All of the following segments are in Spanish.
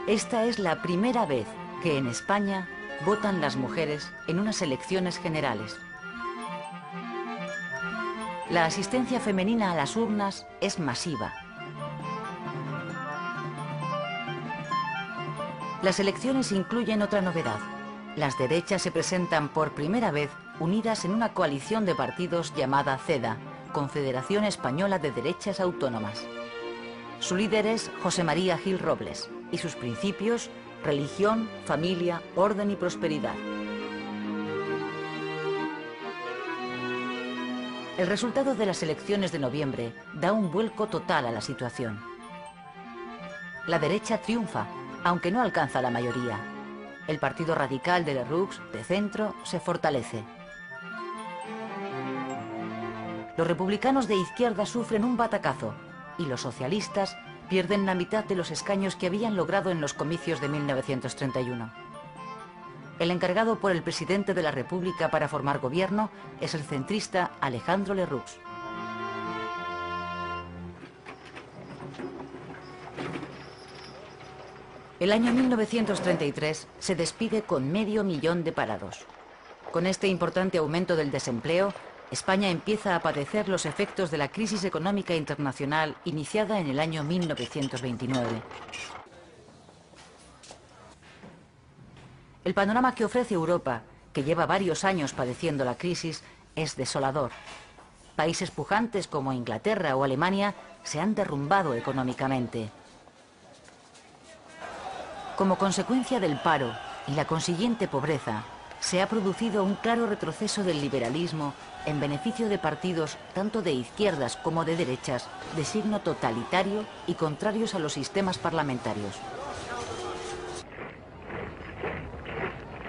Esta es la primera vez que en España votan las mujeres en unas elecciones generales. La asistencia femenina a las urnas es masiva. Las elecciones incluyen otra novedad. Las derechas se presentan por primera vez unidas en una coalición de partidos llamada CEDA, Confederación Española de Derechas Autónomas. Su líder es José María Gil Robles y sus principios: religión, familia, orden y prosperidad. El resultado de las elecciones de noviembre da un vuelco total a la situación. La derecha triunfa, aunque no alcanza la mayoría. El Partido Radical de Lerroux, de centro, se fortalece. Los republicanos de izquierda sufren un batacazo y los socialistas pierden la mitad de los escaños que habían logrado en los comicios de 1931. El encargado por el presidente de la República para formar gobierno es el centrista Alejandro Lerroux. El año 1933 se despide con 500.000 de parados. Con este importante aumento del desempleo, España empieza a padecer los efectos de la crisis económica internacional iniciada en el año 1929. El panorama que ofrece Europa, que lleva varios años padeciendo la crisis, es desolador. Países pujantes como Inglaterra o Alemania se han derrumbado económicamente. Como consecuencia del paro y la consiguiente pobreza, se ha producido un claro retroceso del liberalismo en beneficio de partidos tanto de izquierdas como de derechas, de signo totalitario y contrarios a los sistemas parlamentarios.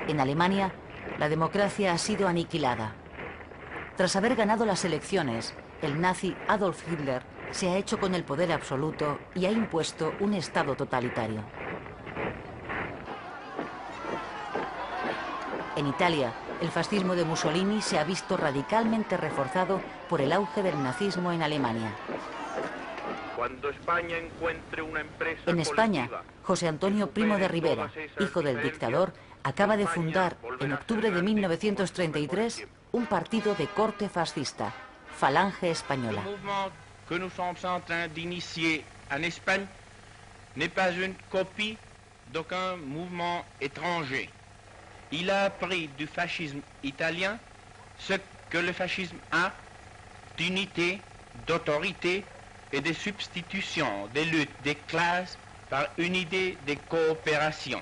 En Alemania, la democracia ha sido aniquilada. Tras haber ganado las elecciones, el nazi Adolf Hitler se ha hecho con el poder absoluto y ha impuesto un Estado totalitario. En Italia, el fascismo de Mussolini se ha visto radicalmente reforzado por el auge del nazismo en Alemania. Cuando España encuentre una empresa en España, José Antonio Primo de Rivera, hijo del dictador, acaba de fundar en octubre de 1933 un partido de corte fascista, Falange Española. El movimiento que nous sommes en train d'initier en Espagne n'est pas une copie d'aucun mouvement étranger. Il a appris du fascisme italien ce que le fascisme a d'unité, d'autorité et de substitution des luttes des classes par une idée de coopération.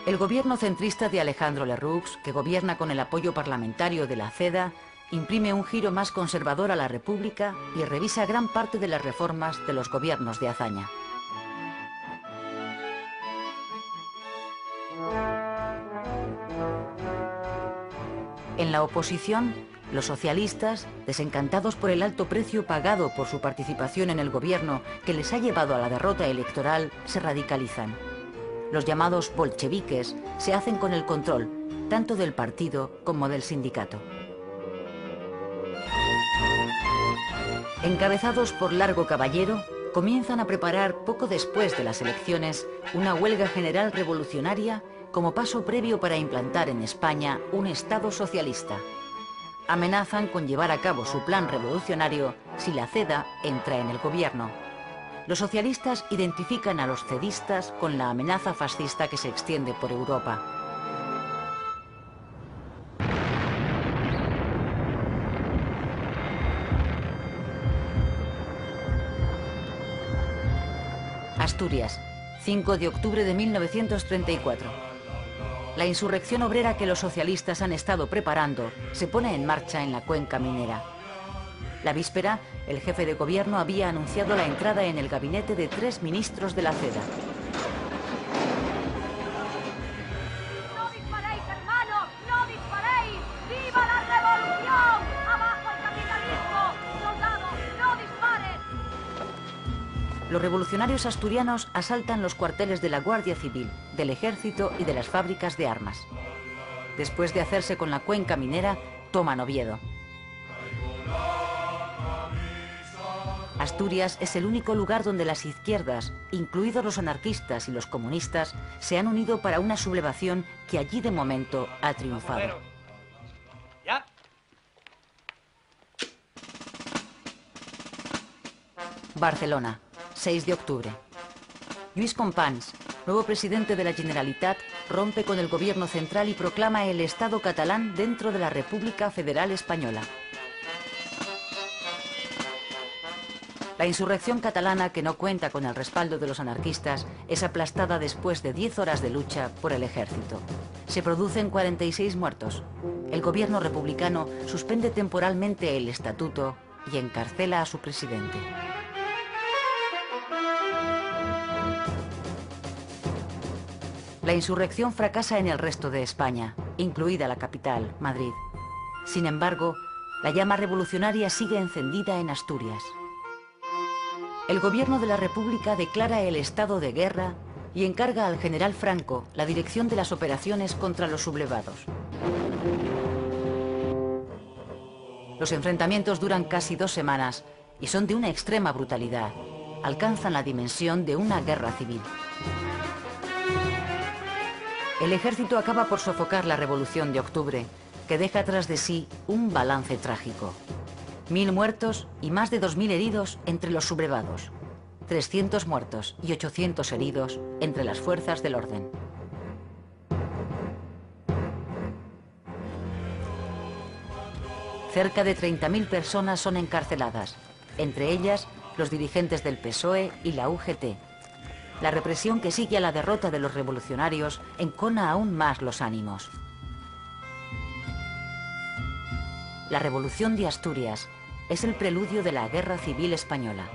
El gobierno centrista de Alejandro Lerroux, que gobierna con el apoyo parlamentario de la CEDA, imprime un giro más conservador a la República y revisa gran parte de las reformas de los gobiernos de Azaña. En la oposición, los socialistas, desencantados por el alto precio pagado por su participación en el gobierno que les ha llevado a la derrota electoral, se radicalizan. Los llamados bolcheviques se hacen con el control, tanto del partido como del sindicato. Encabezados por Largo Caballero, comienzan a preparar poco después de las elecciones una huelga general revolucionaria como paso previo para implantar en España un Estado socialista. Amenazan con llevar a cabo su plan revolucionario si la CEDA entra en el gobierno. Los socialistas identifican a los cedistas con la amenaza fascista que se extiende por Europa. Asturias, 5 de octubre de 1934. La insurrección obrera que los socialistas han estado preparando se pone en marcha en la cuenca minera. La víspera, el jefe de gobierno había anunciado la entrada en el gabinete de 3 ministros de la CEDA. ¡No disparéis, hermanos! ¡No disparéis! ¡Viva la revolución! ¡Abajo el capitalismo! ¡Soldados, no disparen! Los revolucionarios asturianos asaltan los cuarteles de la Guardia Civil, del Ejército y de las fábricas de armas. Después de hacerse con la cuenca minera, toman Oviedo. Asturias es el único lugar donde las izquierdas, incluidos los anarquistas y los comunistas, se han unido para una sublevación que allí de momento ha triunfado. ¿Ya? Barcelona, 6 de octubre. Lluís Companys, nuevo presidente de la Generalitat, rompe con el gobierno central y proclama el Estado catalán dentro de la República Federal Española. La insurrección catalana, que no cuenta con el respaldo de los anarquistas, es aplastada después de 10 horas de lucha por el ejército. Se producen 46 muertos. El gobierno republicano suspende temporalmente el estatuto y encarcela a su presidente. La insurrección fracasa en el resto de España, incluida la capital, Madrid. Sin embargo, la llama revolucionaria sigue encendida en Asturias. El gobierno de la República declara el estado de guerra y encarga al general Franco la dirección de las operaciones contra los sublevados. Los enfrentamientos duran casi 2 semanas y son de una extrema brutalidad. Alcanzan la dimensión de una guerra civil. El ejército acaba por sofocar la Revolución de Octubre, que deja tras de sí un balance trágico. 1000 muertos y más de 2000 heridos entre los sublevados. 300 muertos y 800 heridos entre las fuerzas del orden. Cerca de 30.000 personas son encarceladas, entre ellas los dirigentes del PSOE y la UGT. La represión que sigue a la derrota de los revolucionarios encona aún más los ánimos. La Revolución de Asturias es el preludio de la Guerra Civil Española.